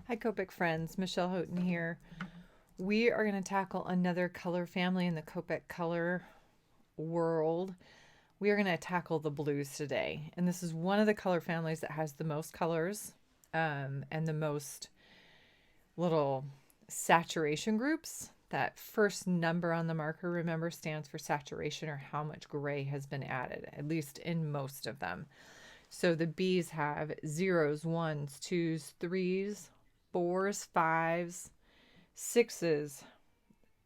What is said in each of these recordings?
Hi, Copic friends. Michelle Houghton here. We are going to tackle another color family in the Copic color world. We are going to tackle the blues today. And this is one of the color families that has the most colors and the most little saturation groups. That first number on the marker, remember, stands for saturation or how much gray has been added, at least in most of them. So the B's have zeros, ones, twos, threes, fours, fives, sixes,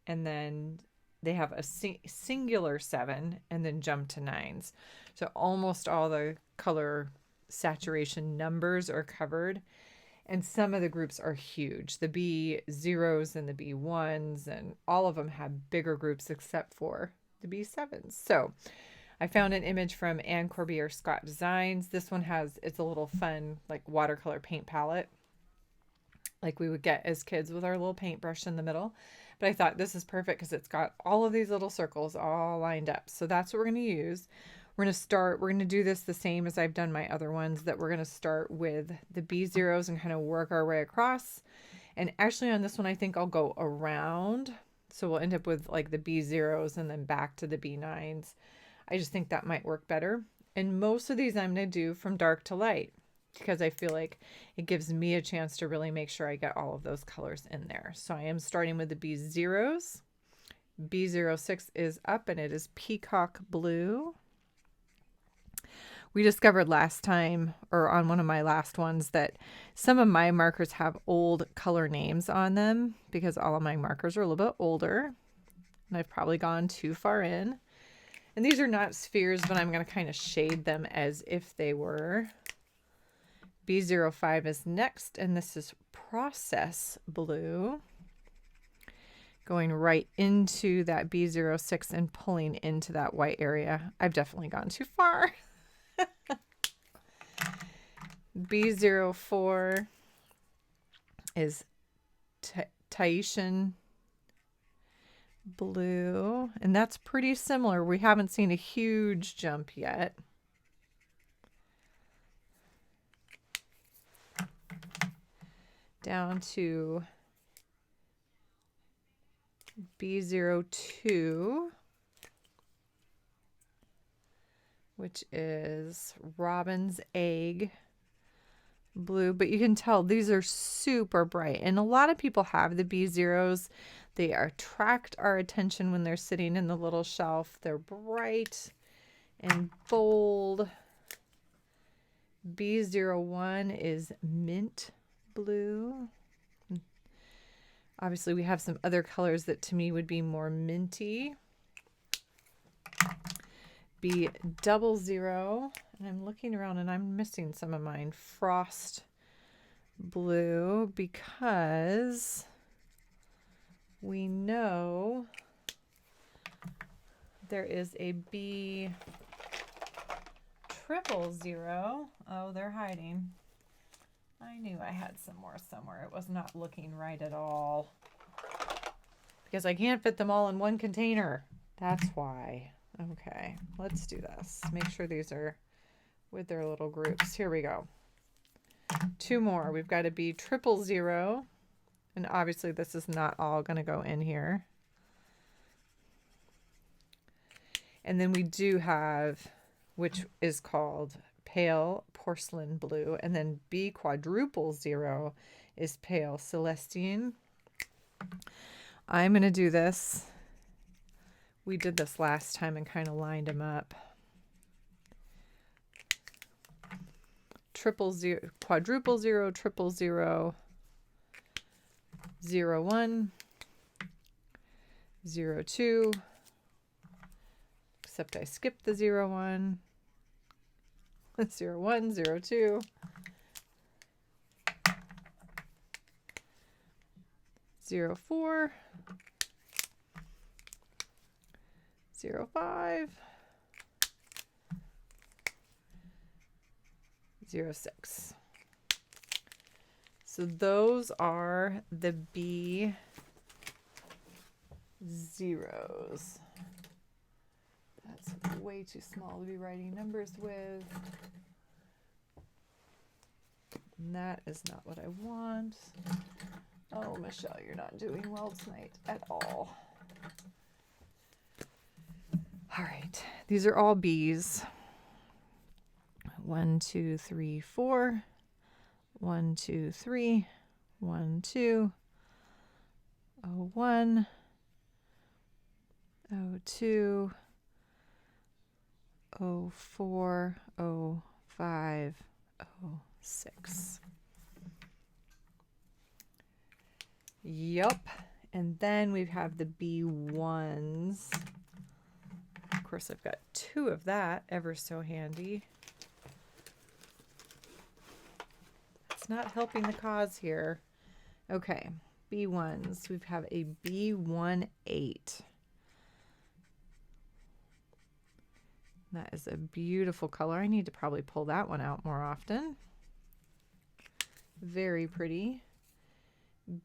and then they have a singular seven and then jump to nines. So almost all the color saturation numbers are covered. And some of the groups are huge. The B zeros and the B ones, and all of them have bigger groups except for the B sevens. So I found an image from Anne Corbier Scott Designs. This one it's a little fun, like watercolor paint palette, like we would get as kids with our little paintbrush in the middle. But I thought this is perfect because it's got all of these little circles all lined up. So that's what we're going to use. We're going to do this the same as I've done my other ones, that we're going to start with the B zeros and kind of work our way across. And actually on this one, I think I'll go around. So we'll end up with like the B zeros and then back to the B nines. I just think that might work better. And most of these I'm going to do from dark to light because I feel like it gives me a chance to really make sure I get all of those colors in there. So I am starting with the B zeros. B06 is up and it is peacock blue. We discovered last time, or on one of my last ones, that some of my markers have old color names on them because all of my markers are a little bit older. And I've probably gone too far in. And these are not spheres, but I'm going to kind of shade them as if they were. B05 is next, and this is process blue. Going right into that B06 and pulling into that white area. I've definitely gone too far. B04 is Tahitian blue, and that's pretty similar. We haven't seen a huge jump yet. Down to B02, which is robin's egg blue, but you can tell these are super bright, and a lot of people have the B zeros. They attract our attention when they're sitting in the little shelf. They're bright and bold. B01 is mint blue. Obviously we have some other colors that to me would be more minty. B00, and I'm looking around and I'm missing some of mine. Frost blue, because we know there is a B000. Oh, they're hiding. I knew I had some more somewhere. It was not looking right at all because I can't fit them all in one container. That's why. Okay, let's do this. Make sure these are with their little groups. Here we go. Two more. We've got to be B000. And obviously this is not all going to go in here. And then we do have, which is called pale porcelain blue. And then B000 is pale celestine. I'm going to do this. We did this last time and kind of lined them up. B000, B000, 01, 02, except I skipped the 01, 01, 02, 04, 05, 06. So those are the B zeros. That's way too small to be writing numbers with. And that is not what I want. Oh, Michelle, you're not doing well tonight at all. All right, these are all B's. 1, 2, 3, 4. 1, 2, 3. 1, 2. 01. 02. 04. 05. 06. Yup. And then we have the B1s. Of course, I've got 2 of that, ever so handy. It's not helping the cause here. Okay, B1s. We have a B18. That is a beautiful color. I need to probably pull that one out more often. Very pretty.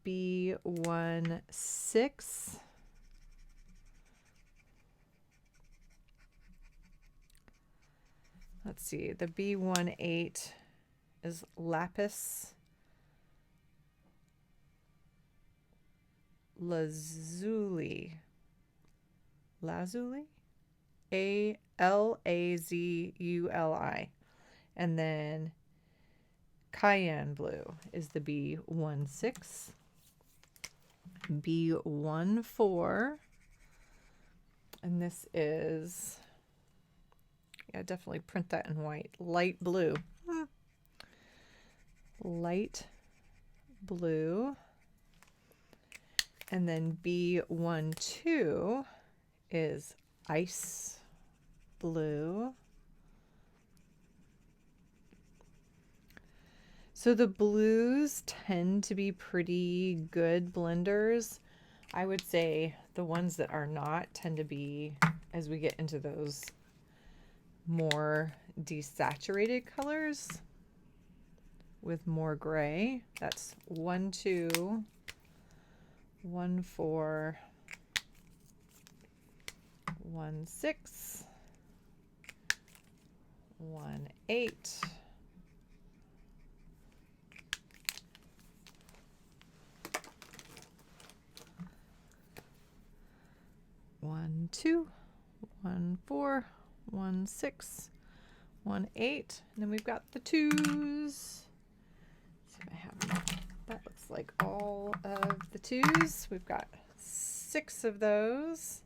B16. Let's see, the B18 is lapis lazuli. Lazuli? Alazuli. And then cayenne blue is the B16. B14. And this is, yeah, definitely print that in white. Light blue. Light blue. And then B12 is ice blue. So the blues tend to be pretty good blenders. I would say the ones that are not tend to be, as we get into those more desaturated colors with more gray. That's 1, 2, 1, 4, 1, 6, 1, 8, 1, 2, 1, 4, 1, 6, 1, 8, and then we've got the 2s. See if I have that. Looks like all of the 2s. We've got 6 of those.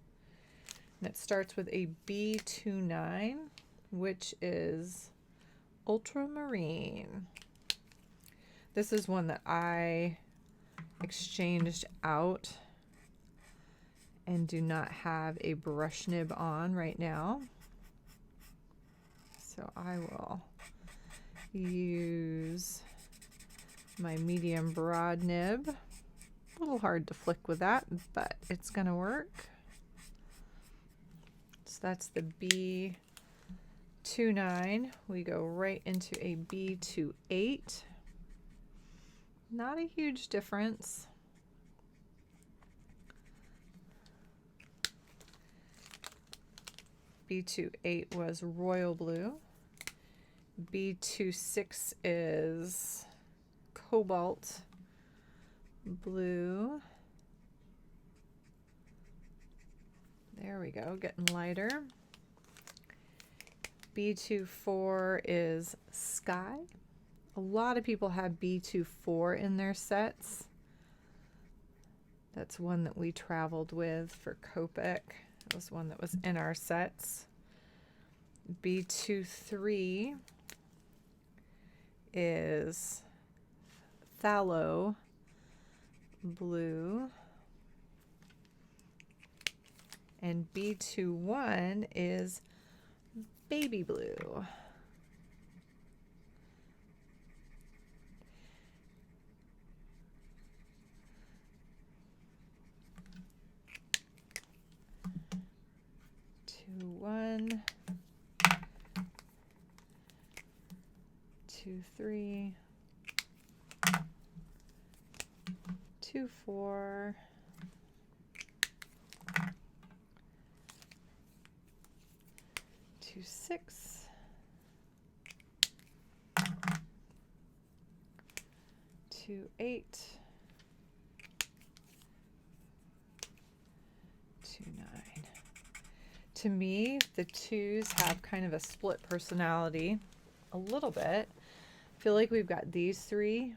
And it starts with a B29, which is ultramarine. This is one that I exchanged out and do not have a brush nib on right now. So I will use my medium broad nib. A little hard to flick with that, but it's gonna work. So that's the B29. We go right into a B28. Not a huge difference. B28 was royal blue. B26 is cobalt blue. There we go, getting lighter. B24 is sky. A lot of people have B24 in their sets. That's one that we traveled with for Copic. It was one that was in our sets. B23 is phthalo blue. And B21 is baby blue. Two, 1, 2, 3, 2, 4, 2, 6, 2, 8, 2, 9. To me, the 2s have kind of a split personality a little bit. I feel like we've got these 3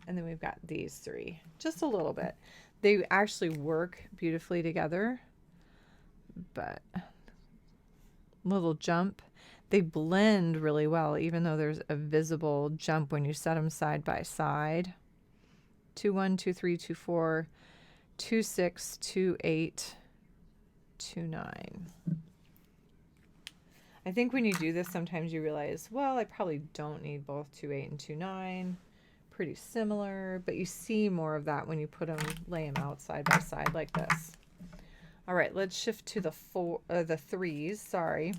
and then we've got these 3, just a little bit. They actually work beautifully together, but little jump. They blend really well, even though there's a visible jump when you set them side by side. 2, 1, 2, 3, 2, 4, 2, 6, 2, 8, 2, 9. I think when you do this, sometimes you realize, well, I probably don't need both 2, 8 and 2, 9. Pretty similar, but you see more of that when you lay them out side by side like this. All right, let's shift to the 3s. Sorry.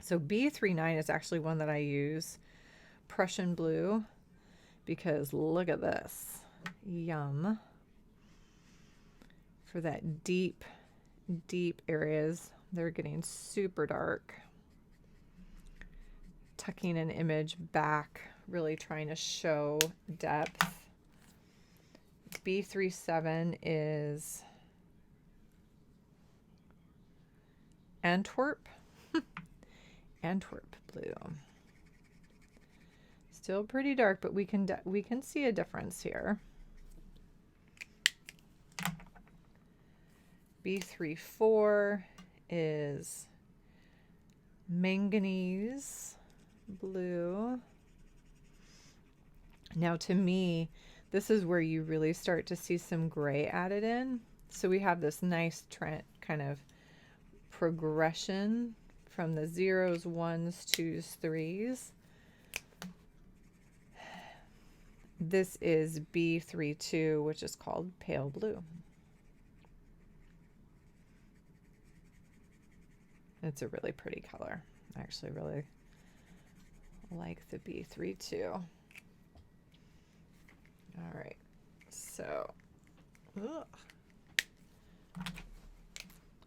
So B39 is actually one that I use, Prussian blue, because look at this. Yum. For that deep, deep areas, they're getting super dark. Tucking an image back, really trying to show depth. B37 is Antwerp. Antwerp blue. Still pretty dark, but we can see a difference here. B34 is manganese blue. Now to me, this is where you really start to see some gray added in. So we have this nice trend kind of progression from the 0s, 1s, 2s, 3s. This is B32, which is called pale blue. It's a really pretty color. I actually really like the B32. All right, so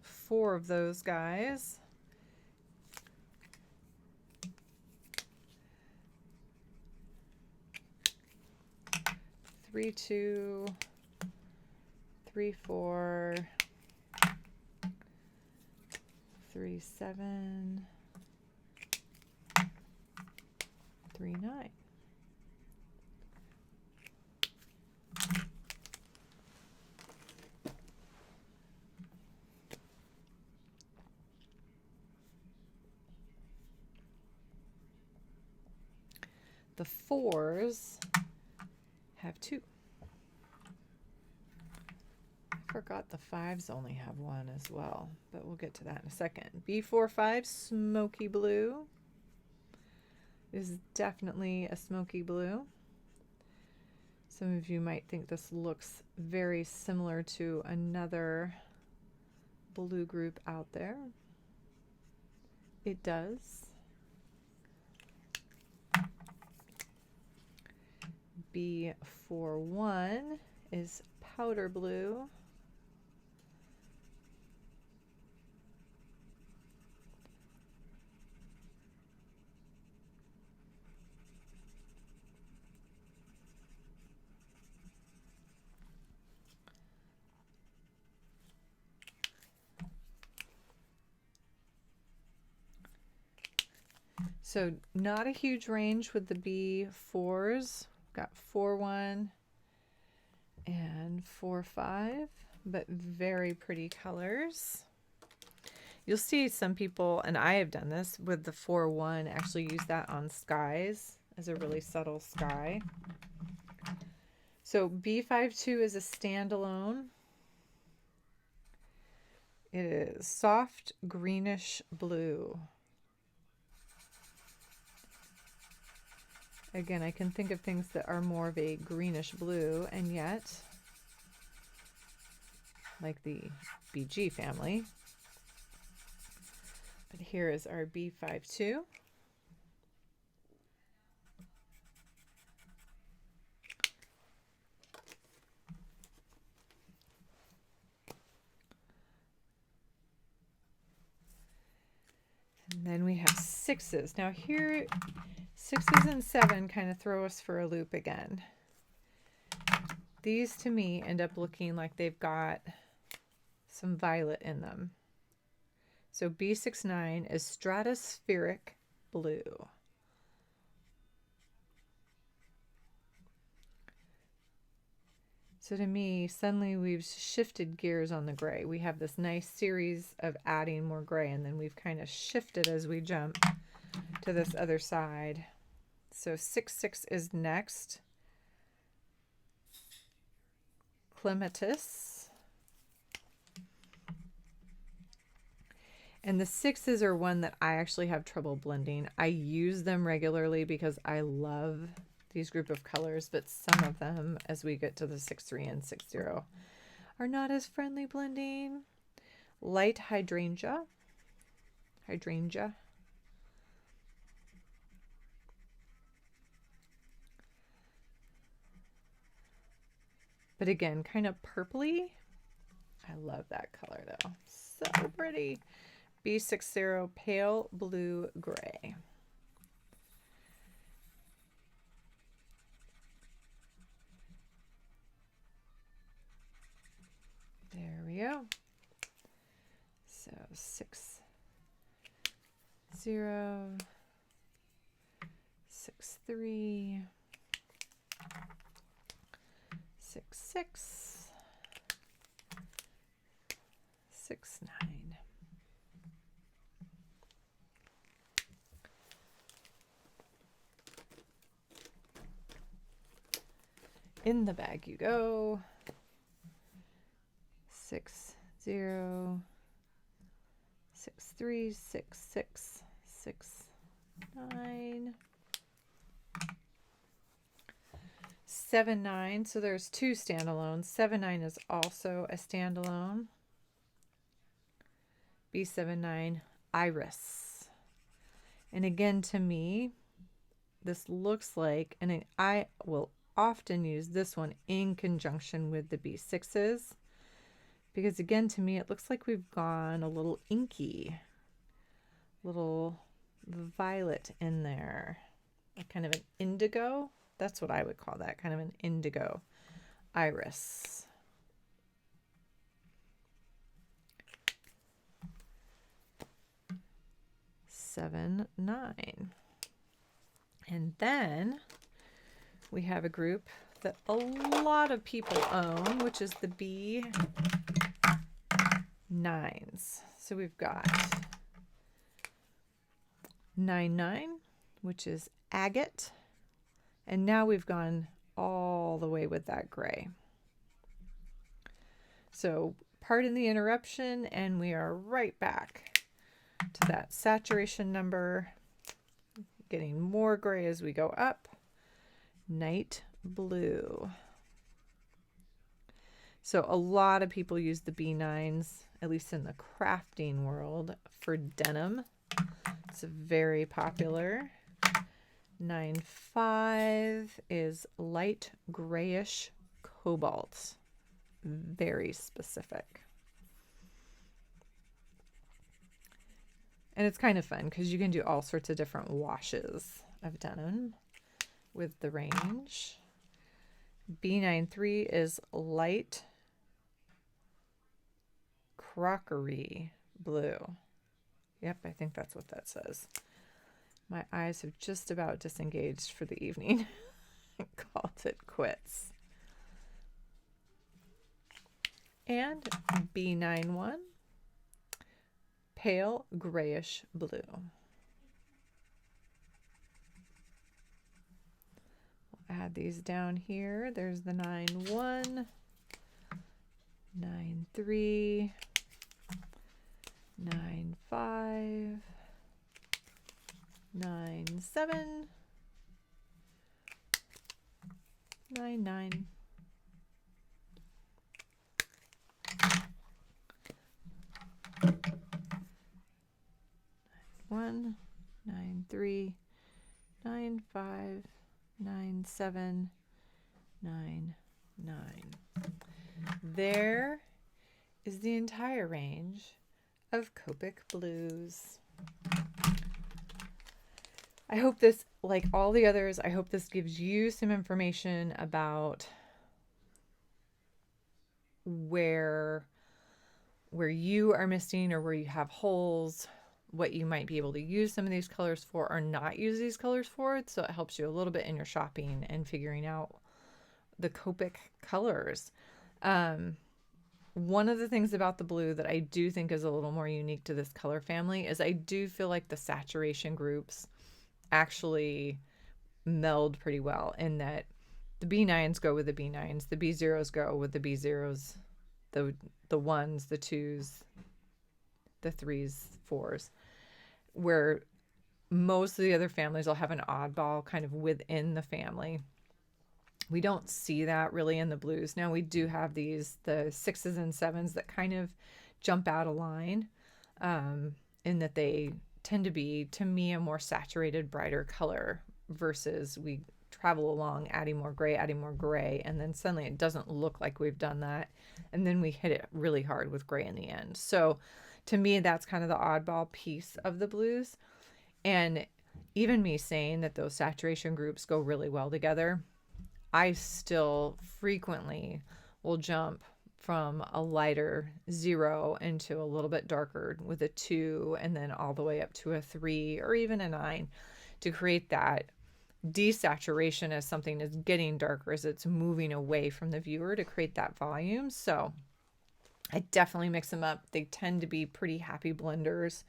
4 of those guys. 3, 2, 3, 4, 3, 7, 3, 9. The 4s have 2. I forgot the 5s only have 1 as well, but we'll get to that in a second. B45, smoky blue, is definitely a smoky blue. Some of you might think this looks very similar to another blue group out there. It does. B41 is powder blue. So not a huge range with the B4s. Got 4-1 and 4-5, but very pretty colors. You'll see some people, and I have done this with the 4-1, actually use that on skies as a really subtle sky. So B52 is a standalone. It is soft greenish blue. Again, I can think of things that are more of a greenish blue, and yet, like the BG family. But here is our B52. And then we have 6s. Now here, 6s and 7 kind of throw us for a loop again. these to me end up looking like they've got some violet in them. So B69 is stratospheric blue. So to me, suddenly we've shifted gears on the gray. We have this nice series of adding more gray, and then we've kind of shifted as we jump to this other side. So 6-6 is next. Clematis. And the 6s are one that I actually have trouble blending. I use them regularly because I love these group of colors, but some of them, as we get to the 6-3 and 6-0, are not as friendly blending. Light hydrangea. But again, kind of purpley. I love that color though. So pretty. B60, pale blue gray. There we go. So 6-0, 6-3, 6-6, 6-9. In the bag you go. 6-0, 6-3, 6-6, 6-9, 7-9. So there's two standalones. 7-9 is also a standalone. B79, iris. And again, to me, this looks like, and I will often use this one in conjunction with the B6s. Because again, to me, it looks like we've gone a little inky, little violet in there, like kind of an indigo. That's what I would call that, kind of an indigo iris. Seven, 9. And then we have a group that a lot of people own, which is the B9s. So we've got 9-9, which is agate. And now we've gone all the way with that gray. So pardon the interruption, and we are right back to that saturation number, getting more gray as we go up. Night blue. So a lot of people use the B9s, at least in the crafting world, for denim. It's very popular. 9-5 is light grayish cobalt. Very specific. And it's kind of fun because you can do all sorts of different washes of denim with the range. B93 is light crockery blue. Yep, I think that's what that says. My eyes have just about disengaged for the evening. Called it quits. And B91, pale grayish blue. We'll add these down here. There's the 9-1, 9-3, 9-5, 9-7, 9-9. 1, 9-3, 9-5, 9-7, 9-9. There is the entire range of Copic blues. I hope this, like all the others, I hope this gives you some information about where you are missing or where you have holes, what you might be able to use some of these colors for or not use these colors for. So it helps you a little bit in your shopping and figuring out the Copic colors. One of the things about the blue that I do think is a little more unique to this color family is I do feel like the saturation groups actually meld pretty well, in that the B9s go with the B9s, the B0s go with the B0s, the 1s, the 2s, the 3s, 4s, where most of the other families will have an oddball kind of within the family. We don't see that really in the blues. Now we do have the 6s and 7s that kind of jump out of line, in that they tend to be, to me, a more saturated, brighter color, versus we travel along adding more gray, and then suddenly it doesn't look like we've done that. And then we hit it really hard with gray in the end. So to me, that's kind of the oddball piece of the blues. And even me saying that those saturation groups go really well together, I still frequently will jump from a lighter 0 into a little bit darker with a 2, and then all the way up to a 3 or even a 9, to create that desaturation as something is getting darker, as it's moving away from the viewer, to create that volume. So I definitely mix them up. They tend to be pretty happy blenders.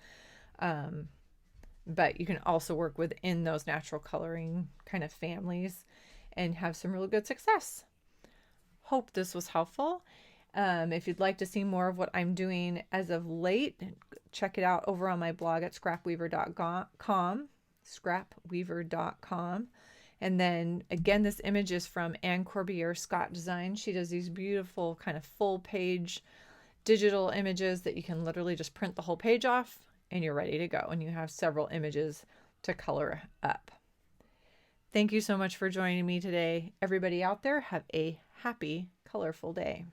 But you can also work within those natural coloring kind of families and have some really good success. Hope this was helpful. If you'd like to see more of what I'm doing as of late, check it out over on my blog at scrapweaver.com. And then again, this image is from Anne Corbiere Scott Design. She does these beautiful kind of full page digital images that you can literally just print the whole page off and you're ready to go, and you have several images to color up. Thank you so much for joining me today. Everybody out there, have a happy, colorful day.